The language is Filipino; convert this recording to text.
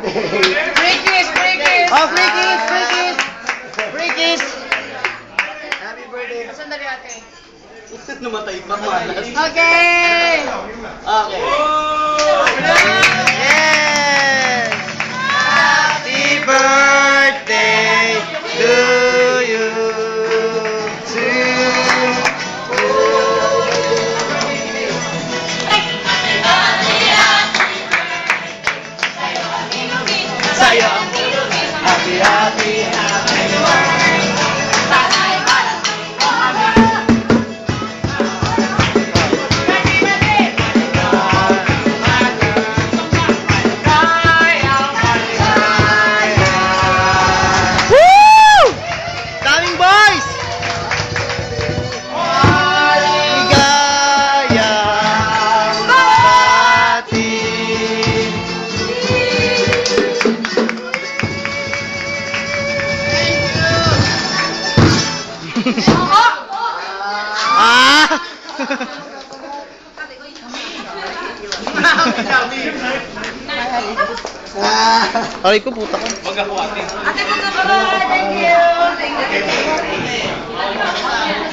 Free kiss, free kiss. Oh, free kiss, free kiss. Free kiss. Happy birthday. Sandali ate. Namatay pa malas. Okay. Okay. Yes! Happy birthday to you. Sa'yo ang happy, happy, happy. Woo! Daming boys! Ligayang bati. Ah! Aray ko, puta ka. Ate, magkakaroon. Thank you. Thank you.